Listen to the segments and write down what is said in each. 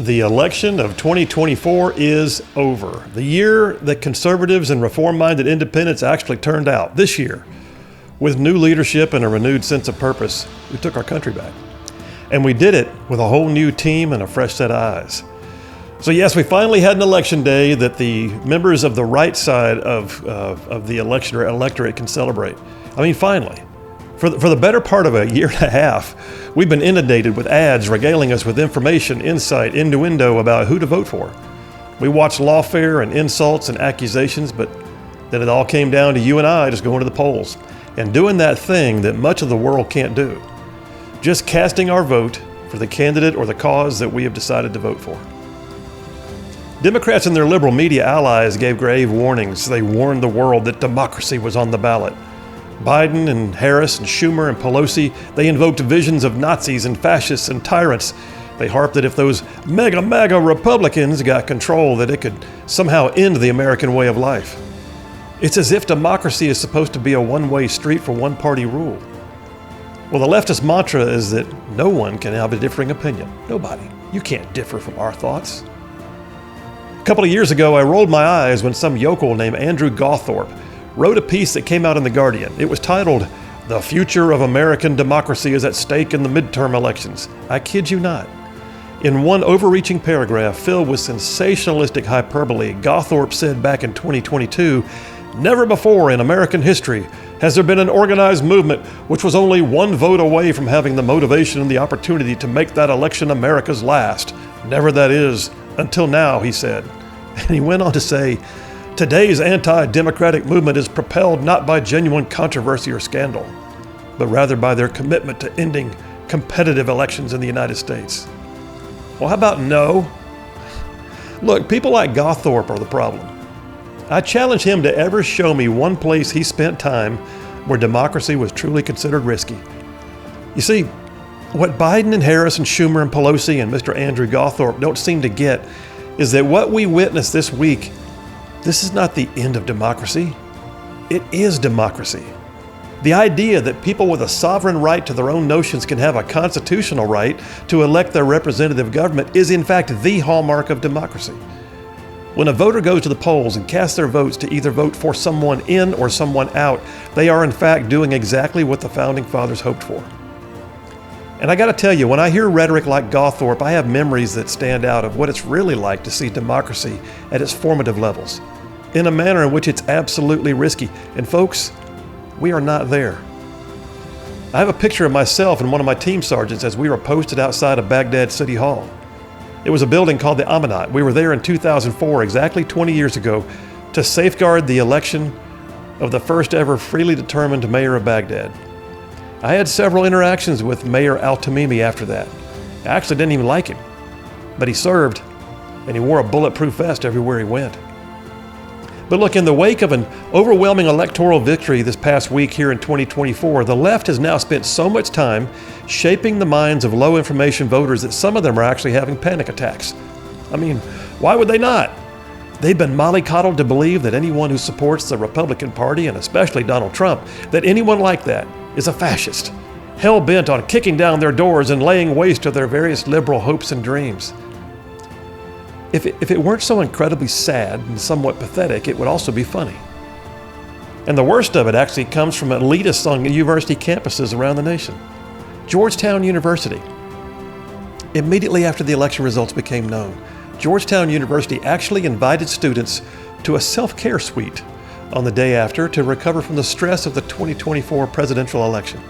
The election of 2024 is over. The year that conservatives and reform-minded independents actually turned out. This year, with new leadership and a renewed sense of purpose, we took our country back. And we did it with a whole new team and a fresh set of eyes. So yes, we finally had an election day that the members of the right side of the election or electorate can celebrate. I mean, finally. For the better part of a year and a half, we've been inundated with ads regaling us with information, insight, innuendo about who to vote for. We watched lawfare and insults and accusations, but then it all came down to you and I just going to the polls and doing that thing that much of the world can't do. Just casting our vote for the candidate or the cause that we have decided to vote for. Democrats and their liberal media allies gave grave warnings. They warned the world that democracy was on the ballot. Biden and Harris and Schumer and Pelosi, they invoked visions of Nazis and fascists and tyrants. They harped that if those MAGA Republicans got control, that it could somehow end the American way of life. It's as if democracy is supposed to be a one-way street for one-party rule. Well, the leftist mantra is that no one can have a differing opinion. Nobody. You can't differ from our thoughts. A couple of years ago, I rolled my eyes when some yokel named Andrew Gawthorpe wrote a piece that came out in The Guardian. It was titled, "The Future of American Democracy is at Stake in the Midterm Elections." I kid you not. In one overreaching paragraph filled with sensationalistic hyperbole, Gawthorpe said back in 2022, "Never before in American history has there been an organized movement which was only one vote away from having the motivation and the opportunity to make that election America's last. Never, that is, until now," he said. And he went on to say, "Today's anti-democratic movement is propelled not by genuine controversy or scandal, but rather by their commitment to ending competitive elections in the United States." Well, how about no? Look, people like Gawthorpe are the problem. I challenge him to ever show me one place he spent time where democracy was truly considered risky. You see, what Biden and Harris and Schumer and Pelosi and Mr. Andrew Gawthorpe don't seem to get is that what we witnessed this week, this is not the end of democracy. It is democracy. The idea that people with a sovereign right to their own notions can have a constitutional right to elect their representative government is in fact the hallmark of democracy. When a voter goes to the polls and casts their votes to either vote for someone in or someone out, they are in fact doing exactly what the Founding Fathers hoped for. And I gotta tell you, when I hear rhetoric like Gawthorpe, I have memories that stand out of what it's really like to see democracy at its formative levels, in a manner in which it's absolutely risky. And folks, we are not there. I have a picture of myself and one of my team sergeants as we were posted outside of Baghdad City Hall. It was a building called the Amanat. We were there in 2004, exactly 20 years ago, to safeguard the election of the first ever freely determined mayor of Baghdad. I had several interactions with Mayor al-Tamimi after that. I actually didn't even like him, but he served, and he wore a bulletproof vest everywhere he went. But look, in the wake of an overwhelming electoral victory this past week here in 2024, the left has now spent so much time shaping the minds of low-information voters that some of them are actually having panic attacks. I mean, why would they not? They've been mollycoddled to believe that anyone who supports the Republican Party, and especially Donald Trump, that anyone like that is a fascist, hell-bent on kicking down their doors and laying waste to their various liberal hopes and dreams. If it weren't so incredibly sad and somewhat pathetic, it would also be funny. And the worst of it actually comes from elitists on university campuses around the nation. Georgetown University. Immediately after the election results became known, Georgetown University actually invited students to a self-care suite on the day after to recover from the stress of the 2024 presidential election.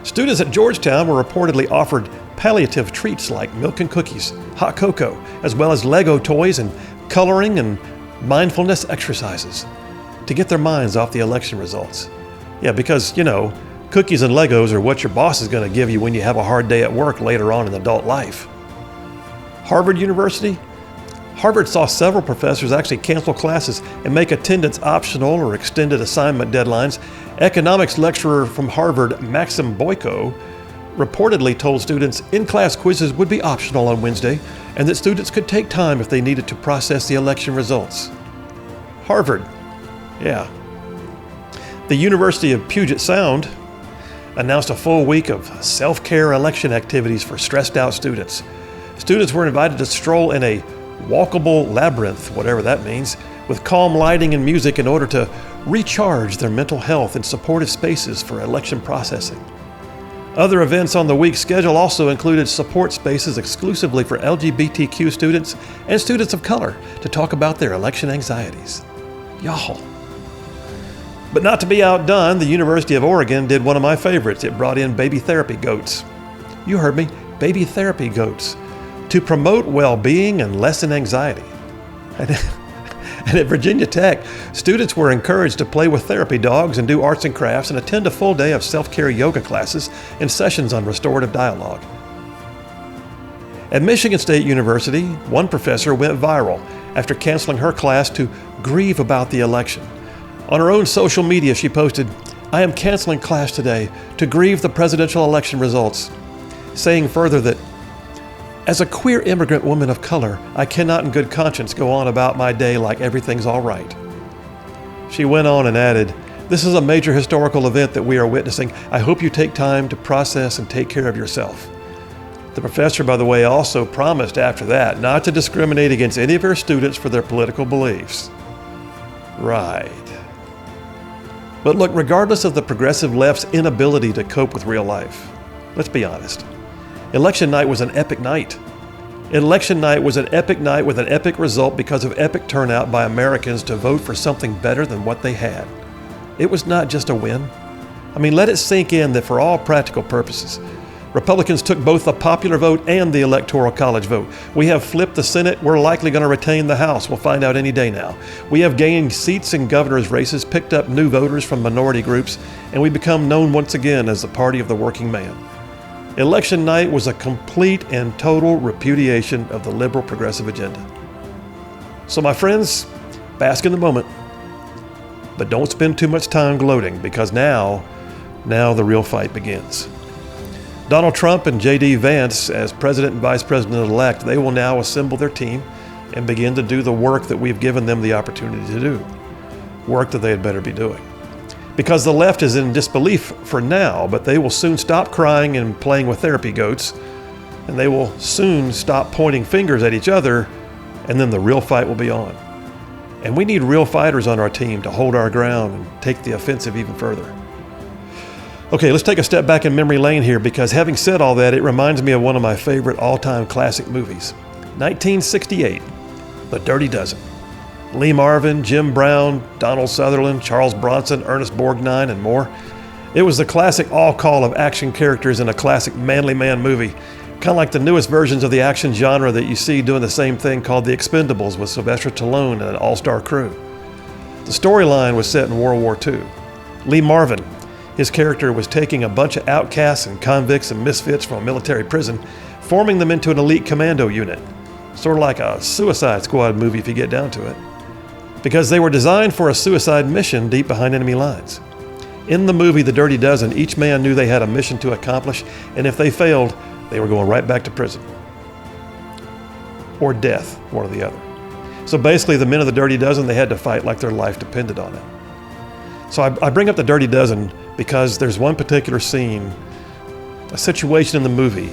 Students at Georgetown were reportedly offered palliative treats like milk and cookies, hot cocoa, as well as Lego toys and coloring and mindfulness exercises to get their minds off the election results. Yeah, because, cookies and Legos are what your boss is going to give you when you have a hard day at work later on in adult life. Harvard University? Harvard saw several professors actually cancel classes and make attendance optional or extended assignment deadlines. Economics lecturer from Harvard, Maxim Boyko, reportedly told students in-class quizzes would be optional on Wednesday and that students could take time if they needed to process the election results. Harvard, yeah. The University of Puget Sound announced a full week of self-care election activities for stressed out students. Students were invited to stroll in a walkable labyrinth, whatever that means, with calm lighting and music in order to recharge their mental health in supportive spaces for election processing. Other events on the week's schedule also included support spaces exclusively for LGBTQ students and students of color to talk about their election anxieties. Y'all. But not to be outdone, the University of Oregon did one of my favorites. It brought in baby therapy goats. You heard me, baby therapy goats, to promote well-being and lessen anxiety. And at Virginia Tech, students were encouraged to play with therapy dogs and do arts and crafts and attend a full day of self-care yoga classes and sessions on restorative dialogue. At Michigan State University, one professor went viral after canceling her class to grieve about the election. On her own social media, she posted, "I am canceling class today to grieve the presidential election results," saying further that, "As a queer immigrant woman of color, I cannot in good conscience go on about my day like everything's all right." She went on and added, "This is a major historical event that we are witnessing. I hope you take time to process and take care of yourself." The professor, by the way, also promised after that not to discriminate against any of her students for their political beliefs. Right. But look, regardless of the progressive left's inability to cope with real life, let's be honest. Election night was an epic night. Election night was an epic night with an epic result because of epic turnout by Americans to vote for something better than what they had. It was not just a win. I mean, let it sink in that for all practical purposes, Republicans took both the popular vote and the Electoral College vote. We have flipped the Senate. We're likely going to retain the House. We'll find out any day now. We have gained seats in governor's races, picked up new voters from minority groups, and we become known once again as the party of the working man. Election night was a complete and total repudiation of the liberal progressive agenda. So my friends, bask in the moment, but don't spend too much time gloating because now the real fight begins. Donald Trump and J.D. Vance, as President and Vice President-elect, they will now assemble their team and begin to do the work that we've given them the opportunity to do, work that they had better be doing. Because the left is in disbelief for now, but they will soon stop crying and playing with therapy goats, and they will soon stop pointing fingers at each other, and then the real fight will be on. And we need real fighters on our team to hold our ground and take the offensive even further. Okay, let's take a step back in memory lane here because having said all that, it reminds me of one of my favorite all-time classic movies. 1968, The Dirty Dozen. Lee Marvin, Jim Brown, Donald Sutherland, Charles Bronson, Ernest Borgnine, and more. It was the classic all-call of action characters in a classic manly man movie, kind of like the newest versions of the action genre that you see doing the same thing called The Expendables with Sylvester Stallone and an all-star crew. The storyline was set in World War II. Lee Marvin, his character was taking a bunch of outcasts and convicts and misfits from a military prison, forming them into an elite commando unit. Sort of like a Suicide Squad movie if you get down to it. Because they were designed for a suicide mission deep behind enemy lines. In the movie The Dirty Dozen, each man knew they had a mission to accomplish, and if they failed, they were going right back to prison. Or death, one or the other. So basically, the men of the Dirty Dozen, they had to fight like their life depended on it. So I bring up The Dirty Dozen because there's one particular scene, a situation in the movie,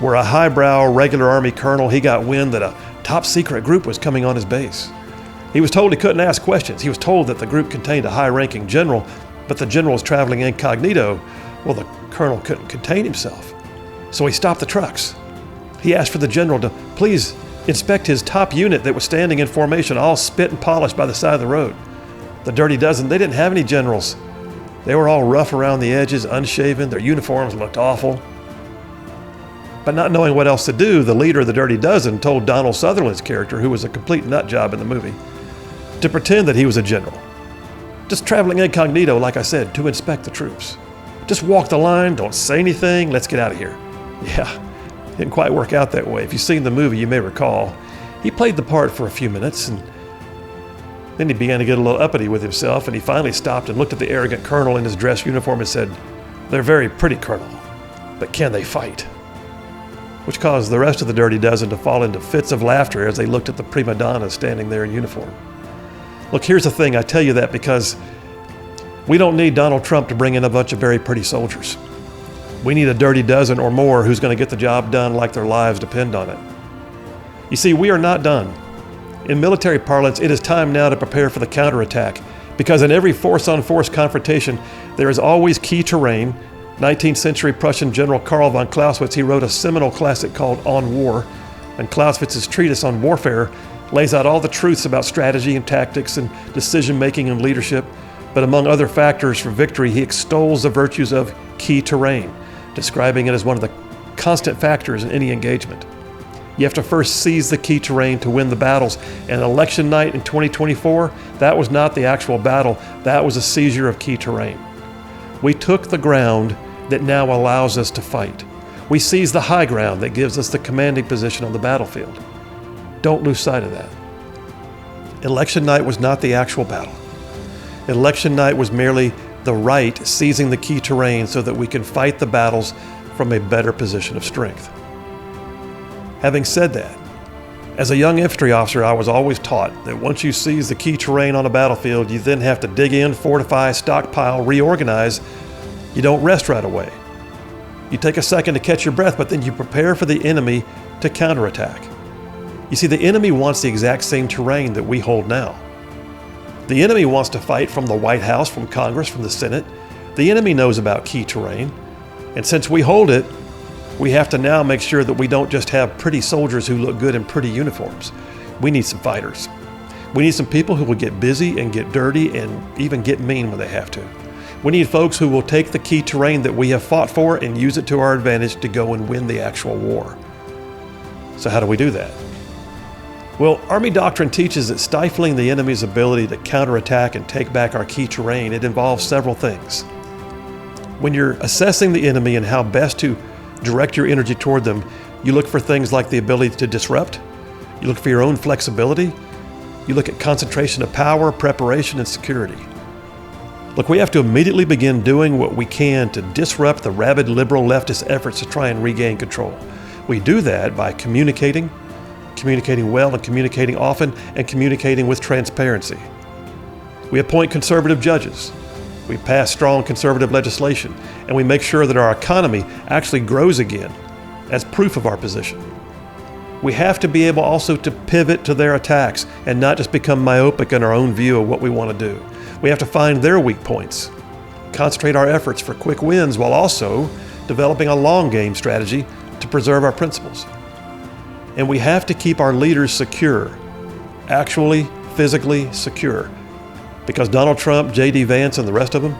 where a highbrow regular Army colonel, he got wind that a top secret group was coming on his base. He was told he couldn't ask questions. He was told that the group contained a high-ranking general, but the general was traveling incognito. Well, the colonel couldn't contain himself. So he stopped the trucks. He asked for the general to please inspect his top unit that was standing in formation, all spit and polished by the side of the road. The Dirty Dozen, they didn't have any generals. They were all rough around the edges, unshaven. Their uniforms looked awful. But not knowing what else to do, the leader of the Dirty Dozen told Donald Sutherland's character, who was a complete nut job in the movie, to pretend that he was a general. Just traveling incognito, like I said, to inspect the troops. Just walk the line, don't say anything, let's get out of here. Yeah, didn't quite work out that way. If you've seen the movie, you may recall, he played the part for a few minutes, and then he began to get a little uppity with himself, and he finally stopped and looked at the arrogant colonel in his dress uniform and said, "They're very pretty, Colonel, but can they fight?" Which caused the rest of the Dirty Dozen to fall into fits of laughter as they looked at the prima donna standing there in uniform. Look, here's the thing, I tell you that because we don't need Donald Trump to bring in a bunch of very pretty soldiers. We need a dirty dozen or more who's going to get the job done like their lives depend on it. You see, we are not done. In military parlance, it is time now to prepare for the counterattack, because in every force-on-force confrontation, there is always key terrain. 19th century Prussian General Karl von Clausewitz, he wrote a seminal classic called On War, and Clausewitz's treatise on warfare lays out all the truths about strategy and tactics and decision-making and leadership, but among other factors for victory, he extols the virtues of key terrain, describing it as one of the constant factors in any engagement. You have to first seize the key terrain to win the battles. And election night in 2024, that was not the actual battle. That was a seizure of key terrain. We took the ground that now allows us to fight. We seized the high ground that gives us the commanding position on the battlefield. Don't lose sight of that. Election night was not the actual battle. Election night was merely the right seizing the key terrain so that we can fight the battles from a better position of strength. Having said that, as a young infantry officer, I was always taught that once you seize the key terrain on a battlefield, you then have to dig in, fortify, stockpile, reorganize. You don't rest right away. You take a second to catch your breath, but then you prepare for the enemy to counterattack. You see, the enemy wants the exact same terrain that we hold now. The enemy wants to fight from the White House, from Congress, from the Senate. The enemy knows about key terrain. And since we hold it, we have to now make sure that we don't just have pretty soldiers who look good in pretty uniforms. We need some fighters. We need some people who will get busy and get dirty and even get mean when they have to. We need folks who will take the key terrain that we have fought for and use it to our advantage to go and win the actual war. So how do we do that? Well, Army doctrine teaches that stifling the enemy's ability to counterattack and take back our key terrain, it involves several things. When you're assessing the enemy and how best to direct your energy toward them, you look for things like the ability to disrupt. You look for your own flexibility. You look at concentration of power, preparation, and security. Look, we have to immediately begin doing what we can to disrupt the rabid liberal leftist efforts to try and regain control. We do that by communicating well and communicating often, and communicating with transparency. We appoint conservative judges. We pass strong conservative legislation, and we make sure that our economy actually grows again as proof of our position. We have to be able also to pivot to their attacks and not just become myopic in our own view of what we want to do. We have to find their weak points, concentrate our efforts for quick wins while also developing a long game strategy to preserve our principles. And we have to keep our leaders secure, actually physically secure. Because Donald Trump, J.D. Vance, and the rest of them,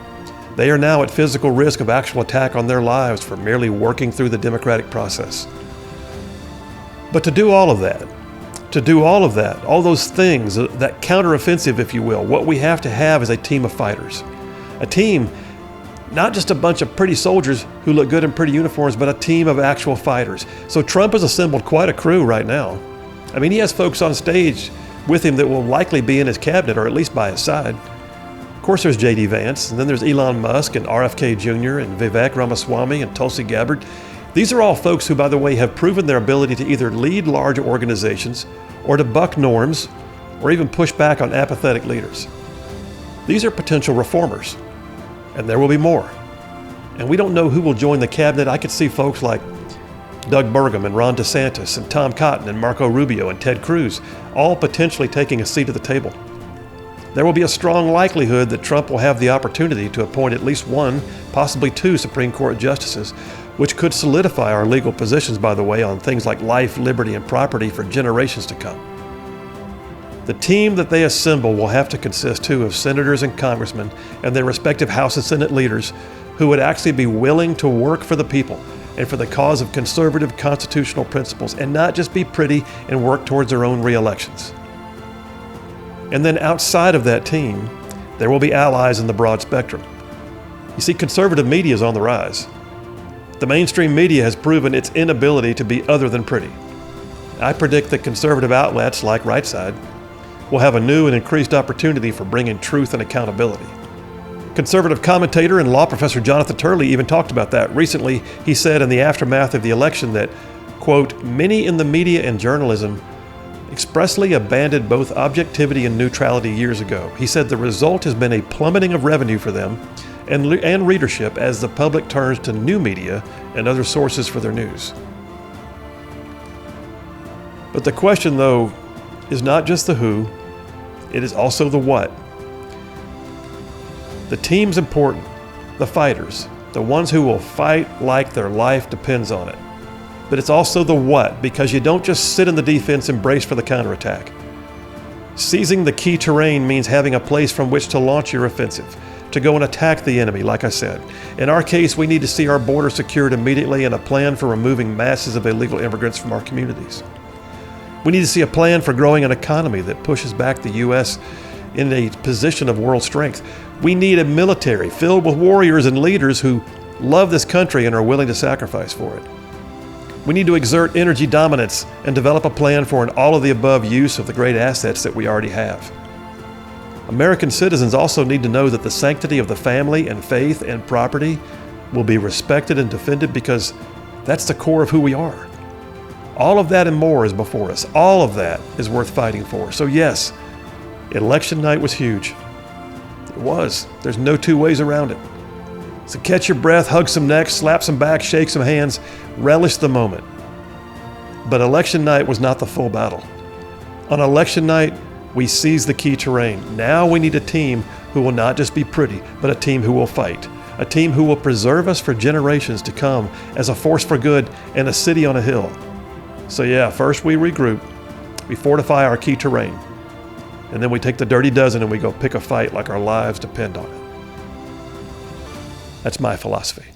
they are now at physical risk of actual attack on their lives for merely working through the democratic process. But to do all of that, all those things, that counteroffensive, if you will, what we have to have is a team of fighters. A team, not just a bunch of pretty soldiers who look good in pretty uniforms, but a team of actual fighters. So Trump has assembled quite a crew right now. I mean, he has folks on stage with him that will likely be in his cabinet or at least by his side. Of course, there's J.D. Vance, and then there's Elon Musk and RFK Jr. and Vivek Ramaswamy and Tulsi Gabbard. These are all folks who, by the way, have proven their ability to either lead large organizations or to buck norms or even push back on apathetic leaders. These are potential reformers, and there will be more. And we don't know who will join the cabinet. I could see folks like Doug Burgum and Ron DeSantis and Tom Cotton and Marco Rubio and Ted Cruz, all potentially taking a seat at the table. There will be a strong likelihood that Trump will have the opportunity to appoint at least one, possibly two Supreme Court justices, which could solidify our legal positions, by the way, on things like life, liberty, and property for generations to come. The team that they assemble will have to consist, too, of senators and congressmen and their respective House and Senate leaders who would actually be willing to work for the people and for the cause of conservative constitutional principles, and not just be pretty and work towards their own re-elections. And then outside of that team, there will be allies in the broad spectrum. You see, conservative media is on the rise. The mainstream media has proven its inability to be other than pretty. I predict that conservative outlets like Right Side will have a new and increased opportunity for bringing truth and accountability. Conservative commentator and law professor Jonathan Turley even talked about that. Recently, he said in the aftermath of the election that, quote, many in the media and journalism expressly abandoned both objectivity and neutrality years ago. He said the result has been a plummeting of revenue for them and readership as the public turns to new media and other sources for their news. But the question, though, is not just the who, it is also the what. The team's important, the fighters, the ones who will fight like their life depends on it. But it's also the what, because you don't just sit in the defense and brace for the counterattack. Seizing the key terrain means having a place from which to launch your offensive, to go and attack the enemy, like I said. In our case, we need to see our border secured immediately and a plan for removing masses of illegal immigrants from our communities. We need to see a plan for growing an economy that pushes back the U.S. in a position of world strength. We need a military filled with warriors and leaders who love this country and are willing to sacrifice for it. We need to exert energy dominance and develop a plan for an all-of-the-above use of the great assets that we already have. American citizens also need to know that the sanctity of the family and faith and property will be respected and defended, because that's the core of who we are. All of that and more is before us. All of that is worth fighting for. So yes, election night was huge. It was. There's no two ways around it. So catch your breath, hug some necks, slap some backs, shake some hands, relish the moment. But election night was not the full battle. On election night, we seized the key terrain. Now we need a team who will not just be pretty, but a team who will fight. A team who will preserve us for generations to come as a force for good and a city on a hill. So yeah, first we regroup, we fortify our key terrain, and then we take the dirty dozen and we go pick a fight like our lives depend on it. That's my philosophy.